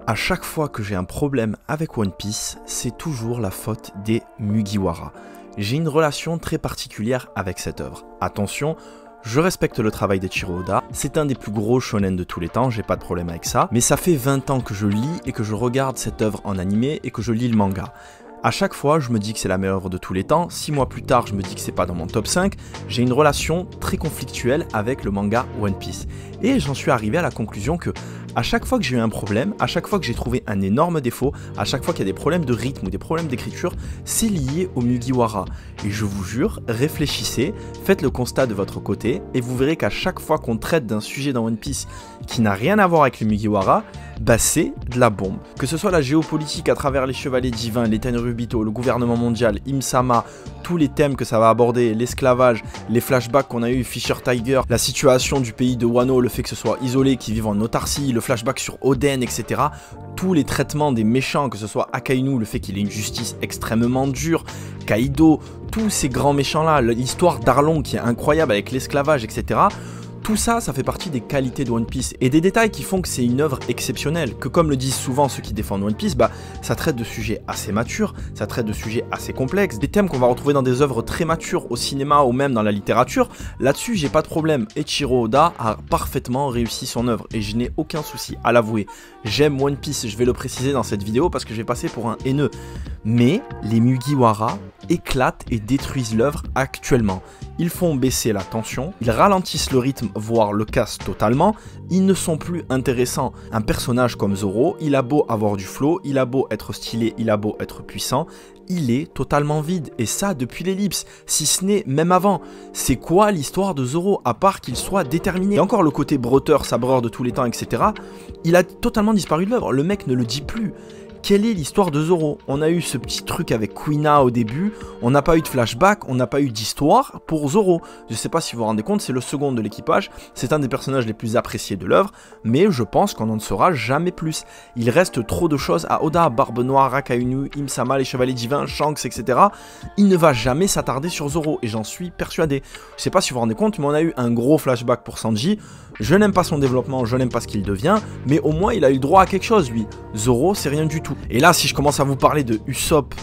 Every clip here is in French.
À chaque fois que j'ai un problème avec One Piece, c'est toujours la faute des Mugiwara. J'ai une relation très particulière avec cette œuvre. Attention, je respecte le travail d'Eiichiro Oda, c'est un des plus gros shonen de tous les temps, j'ai pas de problème avec ça, mais ça fait 20 ans que je lis et que je regarde cette œuvre en animé et que je lis le manga. À chaque fois, je me dis que c'est la meilleure œuvre de tous les temps, 6 mois plus tard, je me dis que c'est pas dans mon top 5, j'ai une relation très conflictuelle avec le manga One Piece. Et j'en suis arrivé à la conclusion que, à chaque fois que j'ai eu un problème, à chaque fois que j'ai trouvé un énorme défaut, à chaque fois qu'il y a des problèmes de rythme ou des problèmes d'écriture, c'est lié au Mugiwara. Et je vous jure, réfléchissez, faites le constat de votre côté, et vous verrez qu'à chaque fois qu'on traite d'un sujet dans One Piece qui n'a rien à voir avec le Mugiwara, bah c'est de la bombe. Que ce soit la géopolitique à travers les chevaliers divins, les Tenryubito, le gouvernement mondial, Im-sama, tous les thèmes que ça va aborder, l'esclavage, les flashbacks qu'on a eu, Fisher Tiger, la situation du pays de Wano, le fait que ce soit isolé, qu'ils vivent en autarcie, le flashback sur Oden, etc. Tous les traitements des méchants, que ce soit Akainu, le fait qu'il ait une justice extrêmement dure, Kaido, tous ces grands méchants là, l'histoire d'Arlong qui est incroyable avec l'esclavage, etc. Tout ça, ça fait partie des qualités de One Piece et des détails qui font que c'est une œuvre exceptionnelle, que comme le disent souvent ceux qui défendent One Piece, bah ça traite de sujets assez matures, ça traite de sujets assez complexes, des thèmes qu'on va retrouver dans des œuvres très matures au cinéma ou même dans la littérature. Là-dessus, j'ai pas de problème. Eiichiro Oda a parfaitement réussi son œuvre et je n'ai aucun souci à l'avouer. J'aime One Piece, je vais le préciser dans cette vidéo parce que je vais passer pour un haineux. Mais les Mugiwara éclatent et détruisent l'œuvre actuellement. Ils font baisser la tension, ils ralentissent le rythme, voire le cassent totalement, ils ne sont plus intéressants. Un personnage comme Zoro, il a beau avoir du flow, il a beau être stylé, il a beau être puissant, il est totalement vide, et ça depuis l'ellipse, si ce n'est même avant. C'est quoi l'histoire de Zoro, à part qu'il soit déterminé? Et encore le côté bretteur, sabreur de tous les temps, etc. Il a totalement disparu de l'œuvre, le mec ne le dit plus. Quelle est l'histoire de Zoro? On a eu ce petit truc avec Kuina au début, on n'a pas eu de flashback, on n'a pas eu d'histoire pour Zoro. Je sais pas si vous vous rendez compte, c'est le second de l'équipage, c'est un des personnages les plus appréciés de l'œuvre, mais je pense qu'on n'en saura jamais plus. Il reste trop de choses à Oda, Barbe Noire, Akainu, Im-sama, les Chevaliers Divins, Shanks, etc. Il ne va jamais s'attarder sur Zoro, et j'en suis persuadé. Je sais pas si vous vous rendez compte, mais on a eu un gros flashback pour Sanji. Je n'aime pas son développement, je n'aime pas ce qu'il devient, mais au moins il a eu le droit à quelque chose, lui. Zoro, c'est rien du tout. Et là, si je commence à vous parler de Usopp,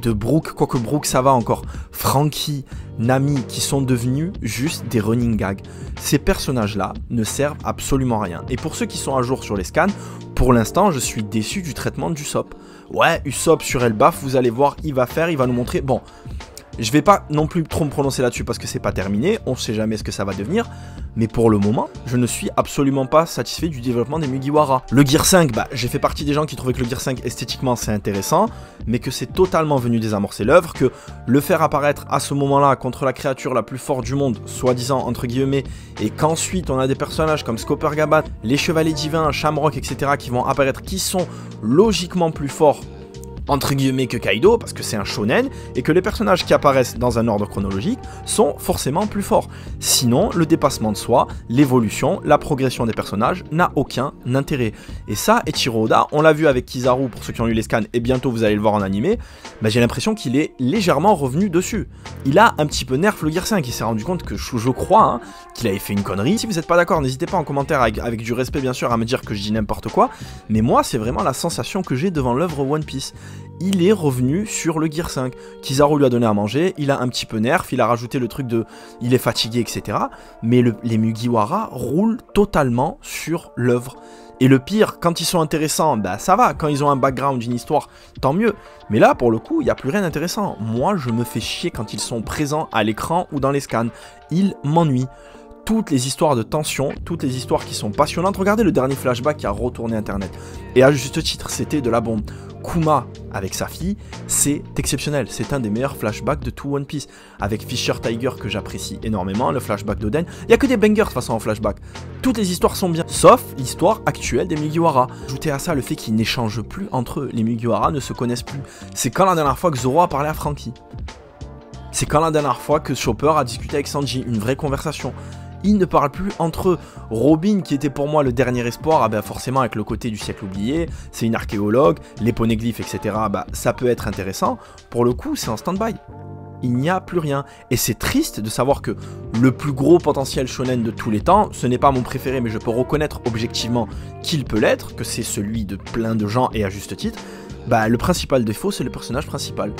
de Brook, quoique Brook ça va encore, Franky, Nami, qui sont devenus juste des running gags. Ces personnages-là ne servent absolument à rien. Et pour ceux qui sont à jour sur les scans, pour l'instant, je suis déçu du traitement d'Usopp. Ouais, Usopp sur Elbaf, vous allez voir, il va nous montrer... Bon, je vais pas non plus trop me prononcer là-dessus parce que c'est pas terminé, on sait jamais ce que ça va devenir, mais pour le moment, je ne suis absolument pas satisfait du développement des Mugiwara. Le Gear 5, bah j'ai fait partie des gens qui trouvaient que le Gear 5 esthétiquement c'est intéressant, mais que c'est totalement venu désamorcer l'œuvre, que le faire apparaître à ce moment-là contre la créature la plus forte du monde, soi-disant entre guillemets, et qu'ensuite on a des personnages comme Scopper Gabat, les Chevaliers Divins, Shamrock, etc. qui vont apparaître, qui sont logiquement plus forts entre guillemets que Kaido, parce que c'est un shonen, et que les personnages qui apparaissent dans un ordre chronologique sont forcément plus forts. Sinon, le dépassement de soi, l'évolution, la progression des personnages n'a aucun intérêt. Et ça, Eiichiro Oda, on l'a vu avec Kizaru pour ceux qui ont eu les scans, et bientôt vous allez le voir en animé, bah, j'ai l'impression qu'il est légèrement revenu dessus. Il a un petit peu nerf le Gear 5, il s'est rendu compte que je crois qu'il avait fait une connerie. Si vous n'êtes pas d'accord, n'hésitez pas en commentaire avec du respect bien sûr à me dire que je dis n'importe quoi, mais moi c'est vraiment la sensation que j'ai devant l'œuvre One Piece. Il est revenu sur le Gear 5. Kizaru lui a donné à manger, il a un petit peu nerf, il a rajouté le truc de il est fatigué, etc. Mais les Mugiwara roulent totalement sur l'œuvre. Et le pire, quand ils sont intéressants, bah ça va, quand ils ont un background, une histoire, tant mieux. Mais là, pour le coup, il n'y a plus rien d'intéressant. Moi, je me fais chier quand ils sont présents à l'écran ou dans les scans. Ils m'ennuient. Toutes les histoires de tension, toutes les histoires qui sont passionnantes. Regardez le dernier flashback qui a retourné internet. Et à juste titre, c'était de la bombe. Kuma avec sa fille, c'est exceptionnel. C'est un des meilleurs flashbacks de tout One Piece. Avec Fisher Tiger que j'apprécie énormément, le flashback d'Oden. Il n'y a que des bangers de toute façon en flashback. Toutes les histoires sont bien, sauf l'histoire actuelle des Mugiwara. Ajoutez à ça le fait qu'ils n'échangent plus entre eux. Les Mugiwara ne se connaissent plus. C'est quand la dernière fois que Zoro a parlé à Franky? C'est quand la dernière fois que Chopper a discuté avec Sanji? Une vraie conversation. Ils ne parlent plus entre eux. Robin, qui était pour moi le dernier espoir, ah ben forcément avec le côté du siècle oublié, c'est une archéologue, les poneglyphes, etc. Bah, ça peut être intéressant. Pour le coup, c'est en stand-by. il n'y a plus rien. Et c'est triste de savoir que le plus gros potentiel shonen de tous les temps, ce n'est pas mon préféré, mais je peux reconnaître objectivement qu'il peut l'être, que c'est celui de plein de gens et à juste titre, bah le principal défaut c'est le personnage principal.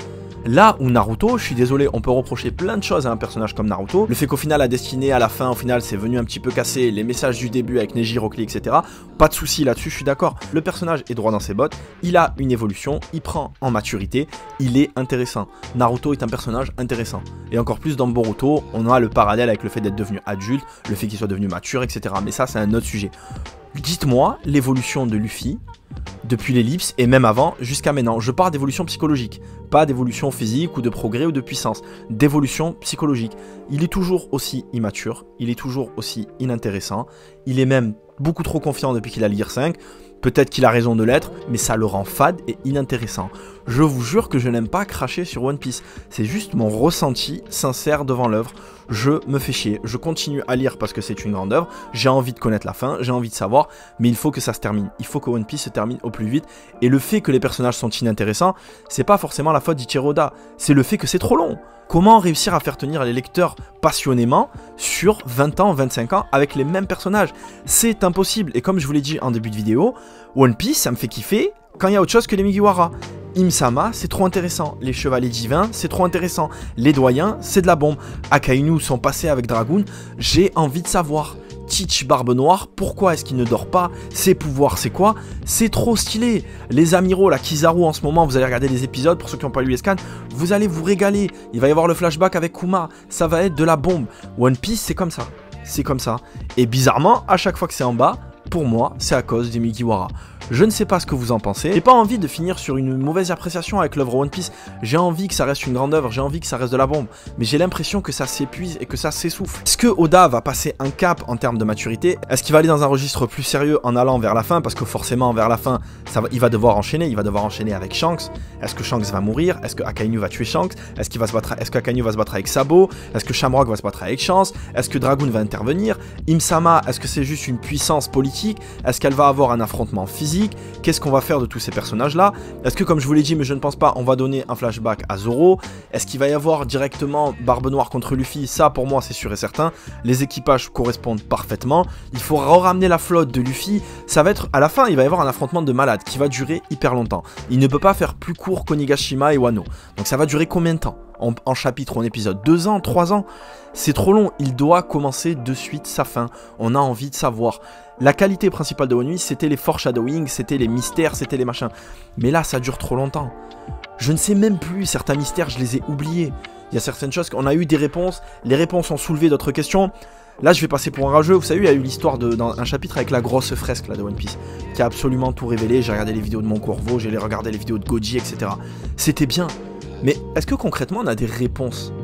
Là où Naruto, je suis désolé, on peut reprocher plein de choses à un personnage comme Naruto. Le fait qu'au final, la destinée, à la fin, au final, c'est venu un petit peu casser les messages du début avec Neji, Rock Lee, etc. Pas de souci là-dessus, je suis d'accord. Le personnage est droit dans ses bottes, il a une évolution, il prend en maturité, il est intéressant. Naruto est un personnage intéressant. Et encore plus dans Boruto, on a le parallèle avec le fait d'être devenu adulte, le fait qu'il soit devenu mature, etc. Mais ça, c'est un autre sujet. Dites-moi l'évolution de Luffy depuis l'ellipse et même avant jusqu'à maintenant. Je parle d'évolution psychologique, pas d'évolution physique ou de progrès ou de puissance, d'évolution psychologique. Il est toujours aussi immature, il est toujours aussi inintéressant, il est même beaucoup trop confiant depuis qu'il a le Gear 5. Peut-être qu'il a raison de l'être, mais ça le rend fade et inintéressant. Je vous jure que je n'aime pas cracher sur One Piece. C'est juste mon ressenti sincère devant l'œuvre. Je me fais chier. Je continue à lire parce que c'est une grande œuvre. J'ai envie de connaître la fin, j'ai envie de savoir, mais il faut que ça se termine. Il faut que One Piece se termine au plus vite. Et le fait que les personnages sont inintéressants, c'est pas forcément la faute d'Ichiro Oda. C'est le fait que c'est trop long. Comment réussir à faire tenir les lecteurs passionnément sur 20 ans, 25 ans avec les mêmes personnages? C'est impossible. Et comme je vous l'ai dit en début de vidéo, One Piece, ça me fait kiffer quand il y a autre chose que les Mugiwara. Im-sama, c'est trop intéressant. Les chevaliers divins, c'est trop intéressant. Les doyens, c'est de la bombe. Akainu, son passé avec Dragoon, j'ai envie de savoir. Teach Barbe Noire, pourquoi est-ce qu'il ne dort pas? Ses pouvoirs, c'est quoi? C'est trop stylé. Les amiraux, la Kizaru en ce moment, vous allez regarder les épisodes, pour ceux qui n'ont pas lu les scans, vous allez vous régaler. Il va y avoir le flashback avec Kuma, ça va être de la bombe. One Piece, c'est comme ça. C'est comme ça. Et bizarrement, à chaque fois que c'est en bas, pour moi, c'est à cause des Mugiwara. Je ne sais pas ce que vous en pensez. J'ai pas envie de finir sur une mauvaise appréciation avec l'œuvre One Piece. J'ai envie que ça reste une grande œuvre, j'ai envie que ça reste de la bombe. Mais j'ai l'impression que ça s'épuise et que ça s'essouffle. Est-ce que Oda va passer un cap en termes de maturité? Est-ce qu'il va aller dans un registre plus sérieux en allant vers la fin? Parce que forcément, vers la fin, il va devoir enchaîner. Il va devoir enchaîner avec Shanks. Est-ce que Shanks va mourir? Est-ce que Akainu va tuer Shanks? Est-ce que Akainu va se battre avec Sabo? Est-ce que Shamrock va se battre avec Shanks? Est-ce que Dragoon va intervenir? Im-sama, est-ce que c'est juste une puissance politique? Est-ce qu'elle va avoir un affrontement physique? Qu'est-ce qu'on va faire de tous ces personnages-là? Est-ce que, comme je vous l'ai dit, mais je ne pense pas, on va donner un flashback à Zoro? Est-ce qu'il va y avoir directement Barbe Noire contre Luffy? Ça, pour moi, c'est sûr et certain. Les équipages correspondent parfaitement. Il faut ramener la flotte de Luffy. Ça va être, à la fin, il va y avoir un affrontement de malade qui va durer hyper longtemps. Il ne peut pas faire plus court qu'Onigashima et Wano. Donc ça va durer combien de temps? En chapitre ou en épisode? 2 ans, 3 ans? C'est trop long, il doit commencer de suite sa fin. On a envie de savoir. La qualité principale de One Piece, c'était les foreshadowing, c'était les mystères, c'était les machins. Mais là, ça dure trop longtemps. Je ne sais même plus, certains mystères, je les ai oubliés. Il y a certaines choses qu'on a eu des réponses, les réponses ont soulevé d'autres questions. Là, je vais passer pour un rageux. Vous savez, il y a eu l'histoire dans un chapitre avec la grosse fresque là, de One Piece, qui a absolument tout révélé. J'ai regardé les vidéos de Mon Corvo, j'ai regardé les vidéos de Goji, etc. C'était bien. Mais est-ce que concrètement, on a des réponses?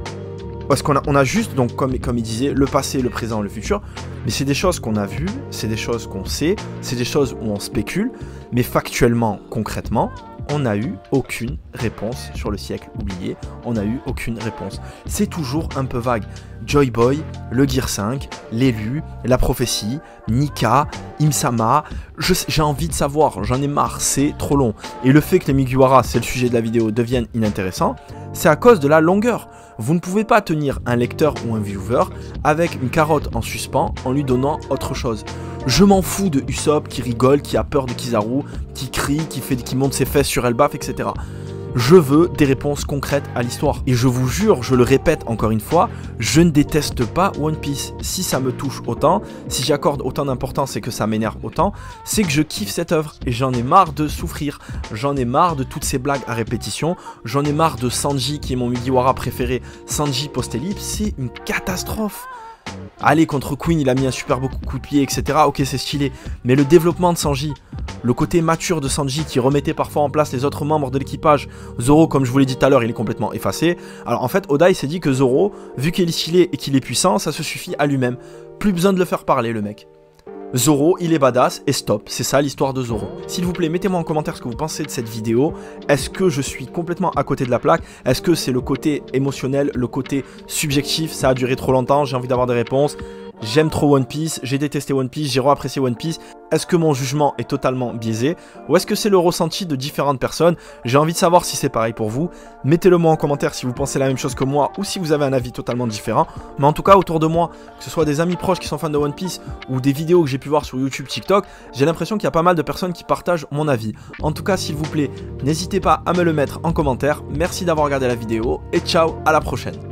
Parce qu'on a juste, donc comme il disait, le passé, le présent, le futur. Mais c'est des choses qu'on a vues, c'est des choses qu'on sait, c'est des choses où on spécule. Mais factuellement, concrètement, on n'a eu aucune réponse sur le siècle oublié. On n'a eu aucune réponse. C'est toujours un peu vague. Joy Boy, le Gear 5, l'élu, la prophétie, Nika, Im-sama. J'ai envie de savoir, j'en ai marre, c'est trop long. Et le fait que les Mugiwara, c'est le sujet de la vidéo, deviennent inintéressants, c'est à cause de la longueur. Vous ne pouvez pas tenir un lecteur ou un viewer avec une carotte en suspens en lui donnant autre chose. Je m'en fous de Usopp qui rigole, qui a peur de Kizaru, qui crie, qui monte ses fesses sur Elbaf, etc. Je veux des réponses concrètes à l'histoire. Et je vous jure, je le répète encore une fois, je ne déteste pas One Piece. Si ça me touche autant, si j'accorde autant d'importance et que ça m'énerve autant, c'est que je kiffe cette œuvre. Et j'en ai marre de souffrir. J'en ai marre de toutes ces blagues à répétition. J'en ai marre de Sanji qui est mon Mugiwara préféré. Sanji post-ellipse, c'est une catastrophe. Allez, contre Queen, il a mis un super beau coup de pied, etc. Ok, c'est stylé. Mais le développement de Sanji, le côté mature de Sanji qui remettait parfois en place les autres membres de l'équipage. Zoro, comme je vous l'ai dit tout à l'heure, il est complètement effacé. Alors en fait, Oda, il s'est dit que Zoro, vu qu'il est stylé et qu'il est puissant, ça se suffit à lui-même. Plus besoin de le faire parler, le mec. Zoro, il est badass et stop, c'est ça l'histoire de Zoro. S'il vous plaît, mettez-moi en commentaire ce que vous pensez de cette vidéo. Est-ce que je suis complètement à côté de la plaque? Est-ce que c'est le côté émotionnel, le côté subjectif? Ça a duré trop longtemps, j'ai envie d'avoir des réponses. j'aime trop One Piece, j'ai détesté One Piece, j'ai re-apprécié One Piece. Est-ce que mon jugement est totalement biaisé ou est-ce que c'est le ressenti de différentes personnes? J'ai envie de savoir si c'est pareil pour vous. Mettez-le moi en commentaire si vous pensez la même chose que moi ou si vous avez un avis totalement différent. Mais en tout cas, autour de moi, que ce soit des amis proches qui sont fans de One Piece ou des vidéos que j'ai pu voir sur YouTube, TikTok, j'ai l'impression qu'il y a pas mal de personnes qui partagent mon avis. En tout cas, s'il vous plaît, n'hésitez pas à me le mettre en commentaire. Merci d'avoir regardé la vidéo et ciao, à la prochaine.